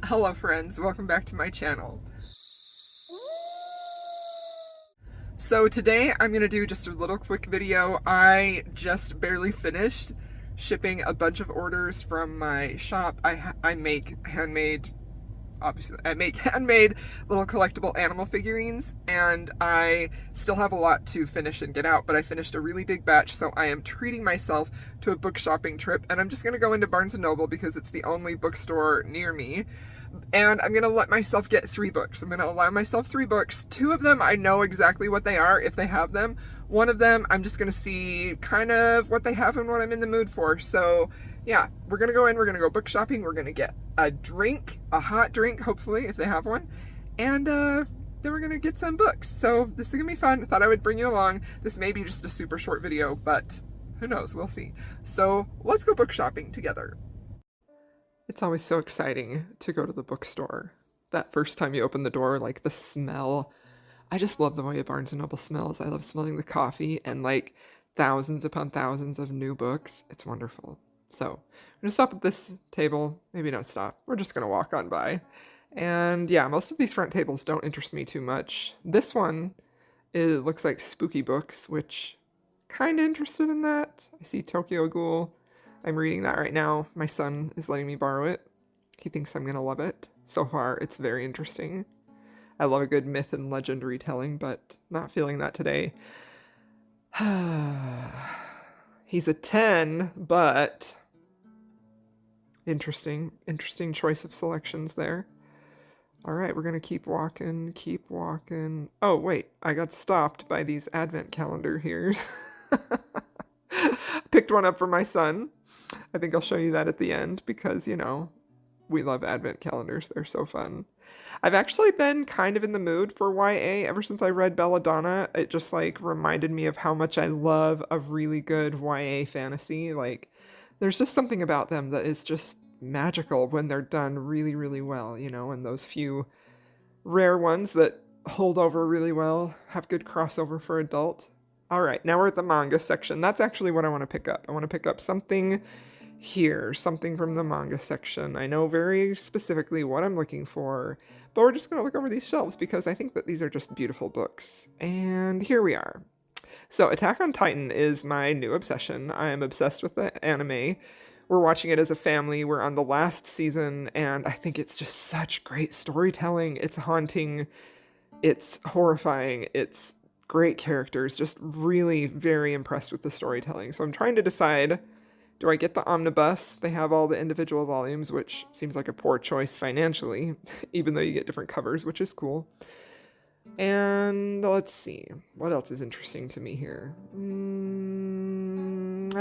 Hello friends, welcome back to my channel. So today I'm going to do just a little quick video. I just barely finished shipping a bunch of orders from my shop. I make handmade, obviously, I make handmade little collectible animal figurines, and I still have a lot to finish and get out, but I finished a really big batch, so I am treating myself to a book shopping trip, and I'm just going to go into Barnes & Noble because it's the only bookstore near me. And I'm going to let myself get 3 books. I'm going to allow myself 3 books. 2 of them, I know exactly what they are if they have them. 1 of them, I'm just going to see kind of what they have and what I'm in the mood for. So yeah, we're going to go in, we're going to go book shopping, we're going to get a drink, a hot drink, hopefully, if they have one. And then we're going to get some books. So this is going to be fun. I thought I would bring you along. This may be just a super short video, but who knows, we'll see. So let's go book shopping together. It's always so exciting to go to the bookstore. That first time you open the door, like the smell. I just love the way Barnes & Noble smells. I love smelling the coffee and like thousands upon thousands of new books. It's wonderful. So I'm gonna stop at this table. Maybe not stop. We're just gonna walk on by. And yeah, most of these front tables don't interest me too much. This one, it looks like spooky books, which kind of interested in that. I see Tokyo Ghoul. I'm reading that right now. My son is letting me borrow it. He thinks I'm gonna love it. So far, it's very interesting. I love a good myth and legend retelling, but not feeling that today. He's a 10, but interesting choice of selections there. All right, we're gonna keep walking. Oh, wait, I got stopped by these advent calendar here. Picked one up for my son. I think I'll show you that at the end because, you know, we love advent calendars. They're so fun. I've actually been kind of in the mood for YA ever since I read Belladonna. It just like reminded me of how much I love a really good YA fantasy. Like there's just something about them that is just magical when they're done really, really well, you know, and those few rare ones that hold over really well, have good crossover for adult. All right, now we're at the manga section. That's actually what I want to pick up. I want to pick up something here, something from the manga section. I know very specifically what I'm looking for, but we're just going to look over these shelves because I think that these are just beautiful books. And here we are. So Attack on Titan is my new obsession. I am obsessed with the anime. We're watching it as a family. We're on the last season, and I think it's just such great storytelling. It's haunting. It's horrifying. It's great characters, just really very impressed with the storytelling. So I'm trying to decide, do I get the omnibus? They have all the individual volumes, which seems like a poor choice financially, even though you get different covers, which is cool. And let's see, what else is interesting to me here? I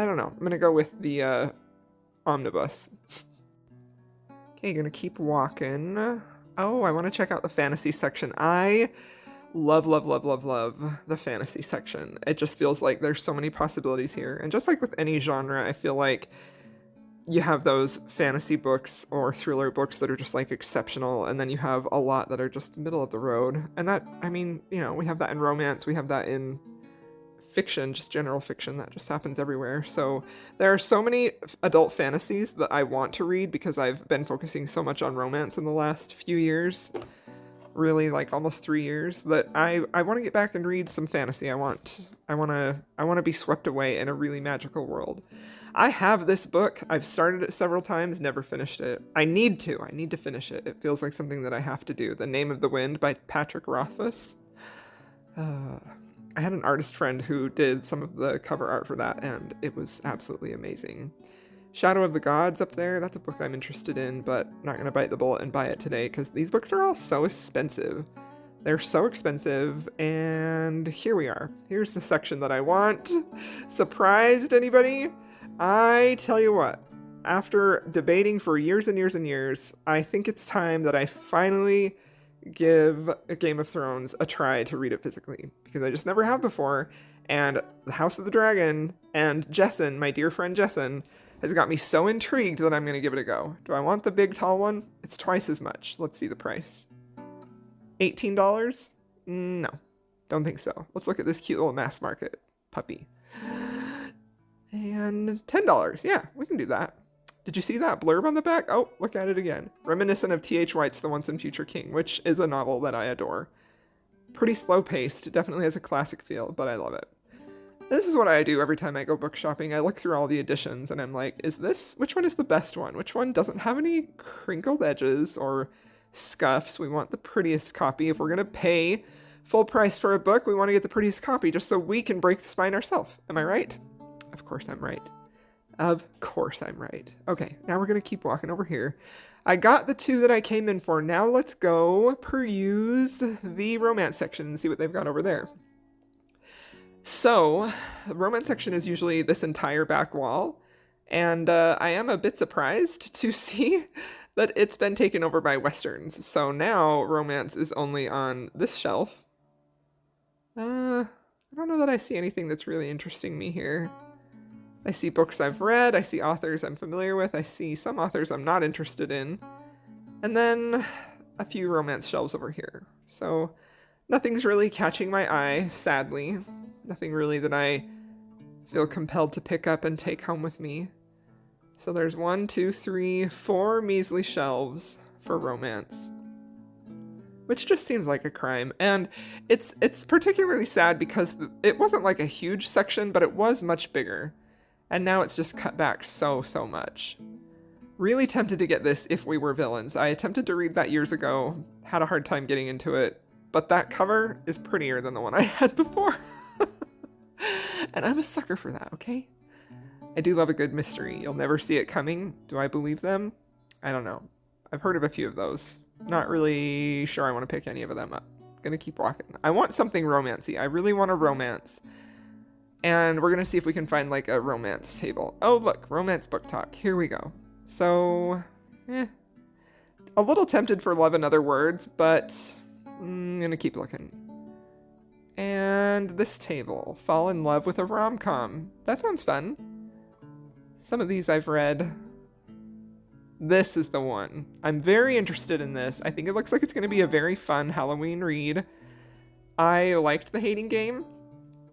don't know. I'm gonna go with the omnibus. Okay, gonna keep walking. Oh, I want to check out the fantasy section. I love the fantasy section. It just feels like there's so many possibilities here. And just like with any genre, I feel like you have those fantasy books or thriller books that are just like exceptional, and then you have a lot that are just middle of the road. And that, I mean, you know, we have that in romance, we have that in fiction, just general fiction that just happens everywhere. So there are so many adult fantasies that I want to read because I've been focusing so much on romance in the last few years. Really, like almost 3 years, that I want to get back and read some fantasy. I want to be swept away in a really magical world. I have this book. I've started it several times, never finished it. I need to finish it. It feels like something that I have to do. The Name of the Wind by Patrick Rothfuss. I had an artist friend who did some of the cover art for that, and it was absolutely amazing. Shadow of the Gods up there, that's a book I'm interested in, but not going to bite the bullet and buy it today because these books are all so expensive. They're so expensive, and here we are. Here's the section that I want. Surprised anybody? I tell you what, after debating for years and years and years, I think it's time that I finally give Game of Thrones a try to read it physically, because I just never have before, and The House of the Dragon and Jessen, my dear friend Jessen, has got me so intrigued that I'm going to give it a go. Do I want the big tall one? It's twice as much. Let's see the price. $18? No, don't think so. Let's look at this cute little mass market puppy. And $10. Yeah, we can do that. Did you see that blurb on the back? Oh, look at it again. Reminiscent of T.H. White's The Once and Future King, which is a novel that I adore. Pretty slow-paced, definitely has a classic feel, but I love it. This is what I do every time I go book shopping. I look through all the editions and I'm like, which one is the best one? Which one doesn't have any crinkled edges or scuffs? We want the prettiest copy. If we're going to pay full price for a book, we want to get the prettiest copy just so we can break the spine ourselves. Am I right? Of course I'm right. Of course I'm right. Okay, now we're going to keep walking over here. I got the 2 that I came in for. Now let's go peruse the romance section and see what they've got over there. So, the romance section is usually this entire back wall, and I am a bit surprised to see that it's been taken over by westerns. So now romance is only on this shelf. I don't know that I see anything that's really interesting me here. I see books I've read, I see authors I'm familiar with, I see some authors I'm not interested in, and then a few romance shelves over here. So nothing's really catching my eye, sadly. Nothing really that I feel compelled to pick up and take home with me. So there's 1, 2, 3, 4 measly shelves for romance, which just seems like a crime. And it's particularly sad because it wasn't like a huge section, but it was much bigger. And now it's just cut back so much. Really tempted to get this If We Were Villains. I attempted to read that years ago, had a hard time getting into it, but that cover is prettier than the one I had before. And I'm a sucker for that, okay? I do love a good mystery. You'll never see it coming. Do I believe them? I don't know. I've heard of a few of those. Not really sure I want to pick any of them up. Gonna keep walking. I want something romancy. I really want a romance. And we're gonna see if we can find like a romance table. Oh, look, romance book talk. Here we go. So, a little tempted for Love and Other Words, but I'm gonna keep looking. And this table, Fall in Love with a Rom-Com. That sounds fun. Some of these I've read. This is the one. I'm very interested in this. I think it looks like it's going to be a very fun Halloween read. I liked The Hating Game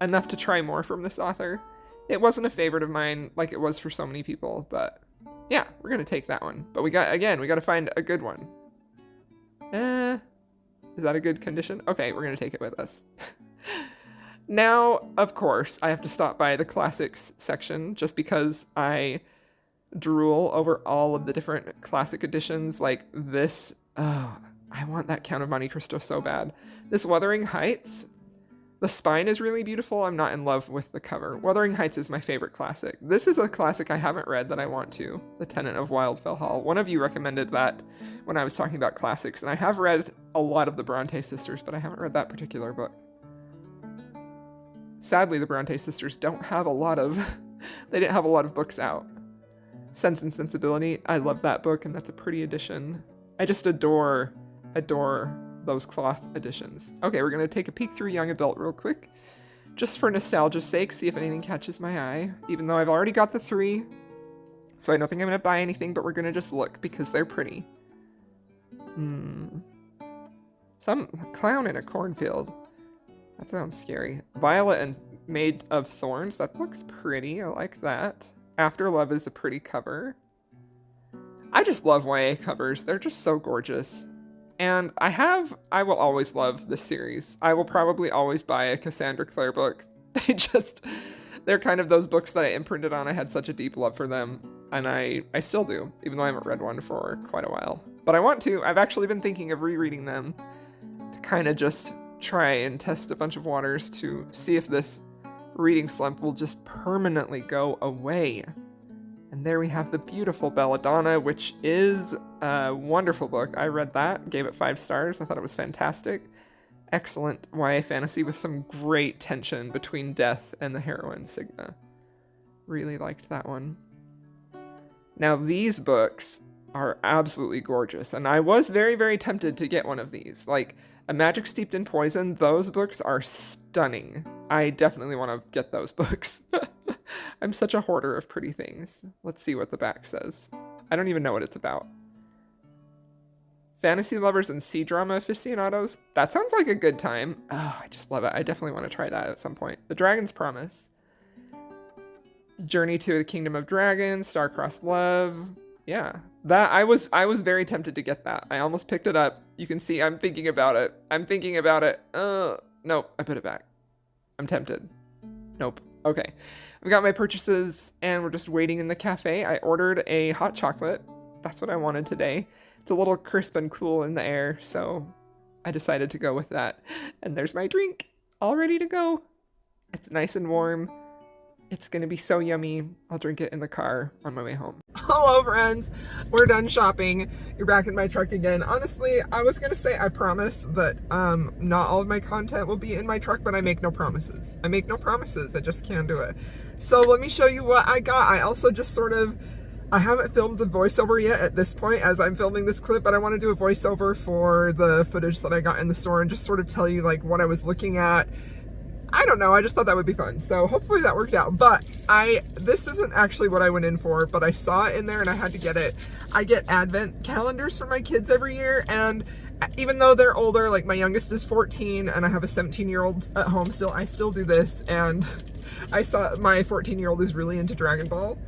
enough to try more from this author. It wasn't a favorite of mine like it was for so many people, but yeah, we're going to take that one. But we got to find a good one. Is that a good condition? Okay, we're going to take it with us. Now, of course, I have to stop by the classics section just because I drool over all of the different classic editions like this. Oh, I want that Count of Monte Cristo so bad. This Wuthering Heights, the spine is really beautiful. I'm not in love with the cover. Wuthering Heights is my favorite classic. This is a classic I haven't read that I want to. The Tenant of Wildfell Hall. One of you recommended that when I was talking about classics, and I have read a lot of the Bronte sisters, but I haven't read that particular book. Sadly, the Bronte sisters don't have a lot of, they didn't have a lot of books out. Sense and Sensibility, I love that book, and that's a pretty edition. I just adore those cloth editions. Okay, we're gonna take a peek through Young Adult real quick, just for nostalgia's sake, see if anything catches my eye, even though I've already got the 3, so I don't think I'm gonna buy anything, but we're gonna just look, because they're pretty. Some clown in a cornfield. That sounds scary. Violet and Made of Thorns. That looks pretty. I like that. After Love is a pretty cover. I just love YA covers. They're just so gorgeous. And I will always love this series. I will probably always buy a Cassandra Clare book. They're kind of those books that I imprinted on. I had such a deep love for them. And I still do, even though I haven't read one for quite a while. But I want to. I've actually been thinking of rereading them to kind of just try and test a bunch of waters to see if this reading slump will just permanently go away. And there we have the beautiful Belladonna, which is a wonderful book. I read that, gave it 5 stars. I thought it was fantastic. Excellent YA fantasy with some great tension between Death and the heroine, Signa. Really liked that one. Now these books are absolutely gorgeous, and I was very, very tempted to get one of these. Like, A Magic Steeped in Poison, those books are stunning. I definitely want to get those books. I'm such a hoarder of pretty things. Let's see what the back says. I don't even know what it's about. Fantasy lovers and C-drama aficionados? That sounds like a good time. Oh, I just love it. I definitely want to try that at some point. The Dragon's Promise. Journey to the Kingdom of Dragons, Star-Crossed Love. Yeah, that I was very tempted to get that. I almost picked it up. You can see I'm thinking about it. I'm thinking about it. Nope, I put it back. I'm tempted. Nope. Okay. I've got my purchases and we're just waiting in the cafe. I ordered a hot chocolate. That's what I wanted today. It's a little crisp and cool in the air, so I decided to go with that. And there's my drink, all ready to go. It's nice and warm. It's gonna be so yummy. I'll drink it in the car on my way home. Hello friends, we're done shopping. You're back in my truck again. Honestly, I was gonna say I promise that not all of my content will be in my truck, but I make no promises. I make no promises, I just can't do it. So let me show you what I got. I also just I haven't filmed the voiceover yet at this point as I'm filming this clip, but I want to do a voiceover for the footage that I got in the store and just sort of tell you like what I was looking at. I don't know, I just thought that would be fun. So hopefully that worked out. But this isn't actually what I went in for, but I saw it in there and I had to get it. I get advent calendars for my kids every year, and even though they're older, like my youngest is 14 and I have a 17-year-old at home still, I still do this. And I saw my 14-year-old is really into Dragon Ball.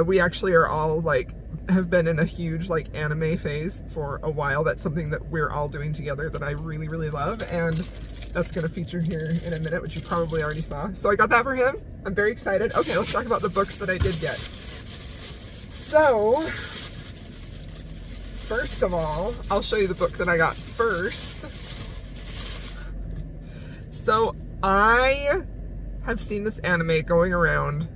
We actually are all like, have been in a huge like anime phase for a while. That's something that we're all doing together that I really, really love. And that's going to feature here in a minute, which you probably already saw. So I got that for him. I'm very excited. Okay, let's talk about the books that I did get. So, first of all, I'll show you the book that I got first. So, I have seen this anime going around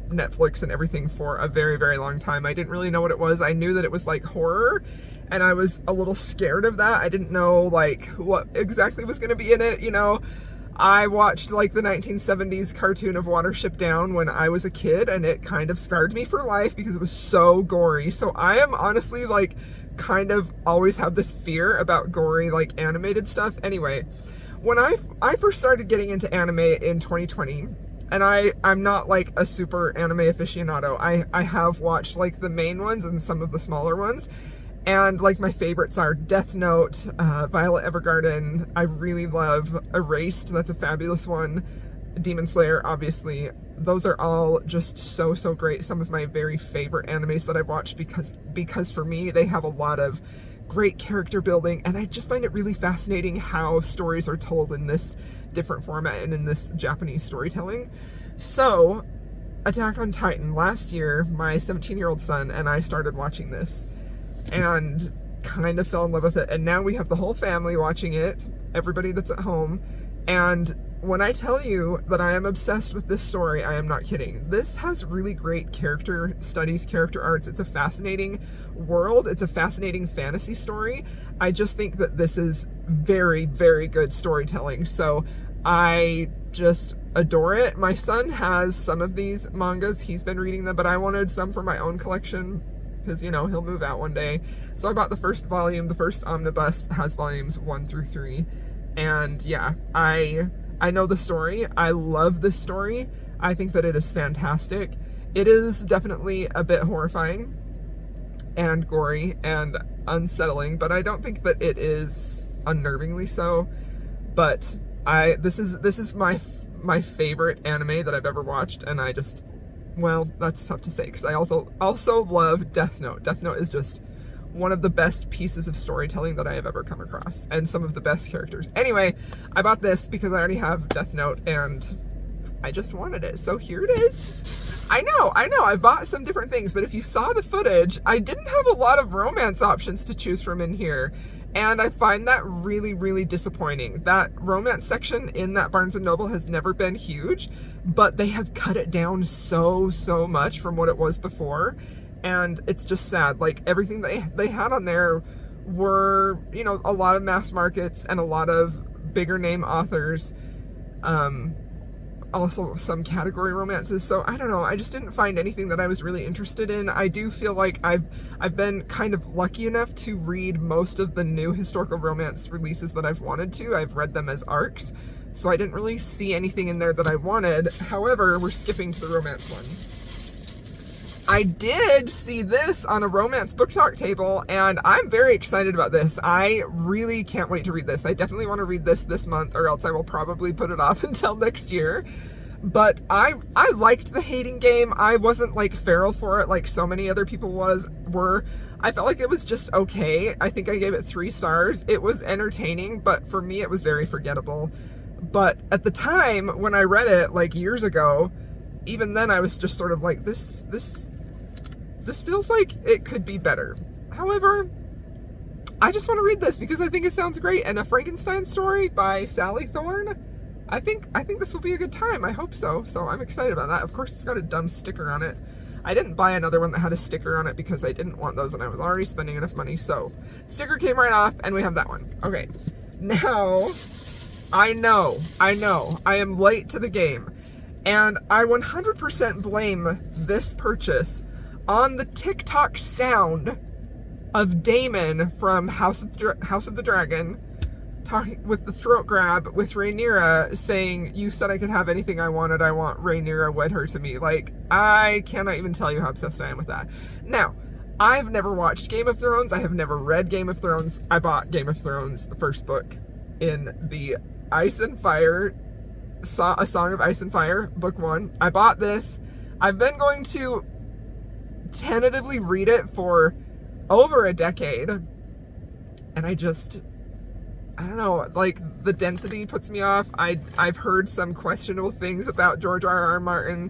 Netflix and everything for a very, very long time. I didn't really know what it was. I knew that it was like horror, and I was a little scared of that. I didn't know like what exactly was going to be in it, you know. I watched like the 1970s cartoon of Watership Down when I was a kid, and it kind of scarred me for life because it was so gory. So I am honestly like kind of always have this fear about gory like animated stuff. Anyway, when I first started getting into anime in 2020, and I'm not like a super anime aficionado. I have watched like the main ones and some of the smaller ones. And like my favorites are Death Note, Violet Evergarden. I really love Erased. That's a fabulous one. Demon Slayer, obviously. Those are all just so, so great. Some of my very favorite animes that I've watched because for me, they have a lot of great character building, and I just find it really fascinating how stories are told in this different format and in this Japanese storytelling. So, Attack on Titan, last year, my 17-year-old son and I started watching this and kind of fell in love with it, and now we have the whole family watching it, everybody that's at home, and when I tell you that I am obsessed with this story, I am not kidding. This has really great character studies, character arts. It's a fascinating world. It's a fascinating fantasy story. I just think that this is very, very good storytelling. So I just adore it. My son has some of these mangas. He's been reading them, but I wanted some for my own collection because, you know, he'll move out one day. So I bought the first volume. The first omnibus has volumes 1 through 3. And yeah, I know the story. I love this story. I think that it is fantastic. It is definitely a bit horrifying and gory and unsettling, but I don't think that it is unnervingly so. But this is my favorite anime that I've ever watched, and I just, well, that's tough to say because I also love Death Note. Death Note is just one of the best pieces of storytelling that I have ever come across, and some of the best characters. Anyway, I bought this because I already have Death Note and I just wanted it, so here it is. I know, I bought some different things, but if you saw the footage, I didn't have a lot of romance options to choose from in here, and I find that really, really disappointing. That romance section in that Barnes & Noble has never been huge, but they have cut it down so, so much from what it was before. And it's just sad. Like, everything they had on there were, you know, a lot of mass markets and a lot of bigger name authors. Also some category romances. So I don't know. I just didn't find anything that I was really interested in. I do feel like I've been kind of lucky enough to read most of the new historical romance releases that I've wanted to. I've read them as arcs. So I didn't really see anything in there that I wanted. However, we're skipping to the romance one. I did see this on a romance book talk table, and I'm very excited about this. I really can't wait to read this. I definitely want to read this month, or else I will probably put it off until next year. But I liked the hating game. I wasn't like feral for it like so many other people were. I felt like it was just okay. I think I gave it 3 stars. It was entertaining, but for me it was very forgettable. But at the time when I read it like years ago, even then I was just sort of like, this feels like it could be better. However, I just want to read this because I think it sounds great. And A Frankenstein Story by Sally Thorne. I think this will be a good time. I hope so. So I'm excited about that. Of course, it's got a dumb sticker on it. I didn't buy another one that had a sticker on it because I didn't want those and I was already spending enough money. So sticker came right off and we have that one. Okay. Now, I know. I am late to the game. And I 100% blame this purchase on the TikTok sound of Damon from House of the Dragon talking with the throat grab with Rhaenyra saying, "You said I could have anything I wanted. I want Rhaenyra, wed her to me." Like, I cannot even tell you how obsessed I am with that. Now, I've never watched Game of Thrones. I have never read Game of Thrones. I bought Game of Thrones, the first book, in the Ice and Fire, A Song of Ice and Fire, book 1. I bought this. I've been going to tentatively read it for over a decade. And I don't know, like, the density puts me off. I've heard some questionable things about George R.R. Martin.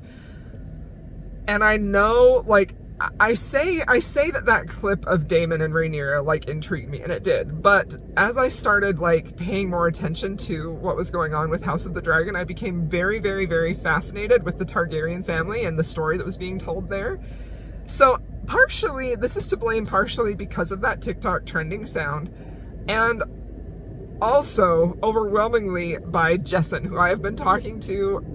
And I know, like, I say that clip of Daemon and Rhaenyra, like, intrigued me, and it did. But as I started, like, paying more attention to what was going on with House of the Dragon, I became very, very, very fascinated with the Targaryen family and the story that was being told there. So, partially, this is to blame partially because of that TikTok trending sound. And also, overwhelmingly, by Jessen, who I have been talking to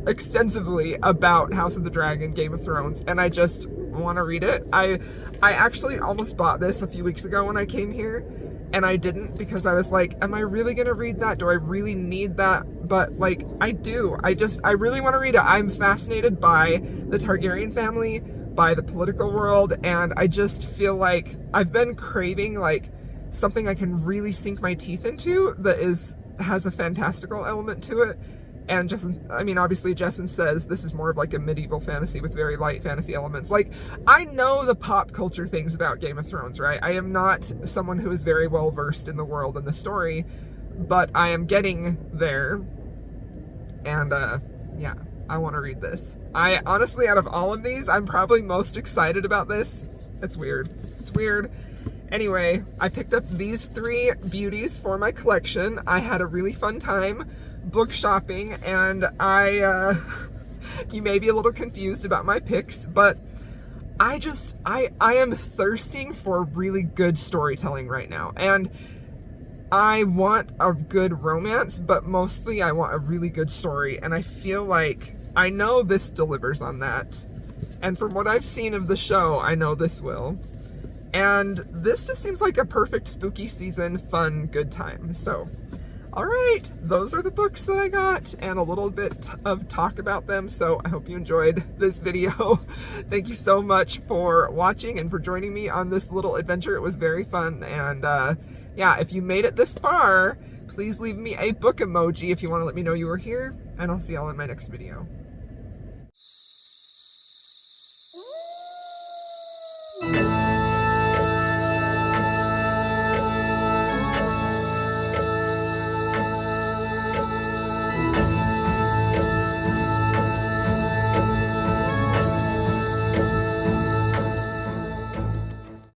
extensively about House of the Dragon, Game of Thrones, and I just want to read it. I actually almost bought this a few weeks ago when I came here, and I didn't because I was like, am I really gonna read that? Do I really need that? But, like, I do. I really want to read it. I'm fascinated by the Targaryen family, by the political world, and I just feel like I've been craving, like, something I can really sink my teeth into that has a fantastical element to it. And obviously Jessen says this is more of like a medieval fantasy with very light fantasy elements. Like, I know the pop culture things about Game of Thrones, right? I am not someone who is very well versed in the world and the story, but I am getting there. And yeah, I want to read this. I honestly, out of all of these, I'm probably most excited about this. It's weird. Anyway, I picked up these 3 beauties for my collection. I had a really fun time book shopping, and you may be a little confused about my picks, but I am thirsting for really good storytelling right now, and I want a good romance, but mostly I want a really good story, and I feel like I know this delivers on that, and from what I've seen of the show, I know this will. And this just seems like a perfect spooky season, fun, good time. So, alright, those are the books that I got, and a little bit of talk about them, so I hope you enjoyed this video. Thank you so much for watching and for joining me on this little adventure. It was very fun, and yeah, if you made it this far, please leave me a book emoji if you want to let me know you were here, and I'll see y'all in my next video.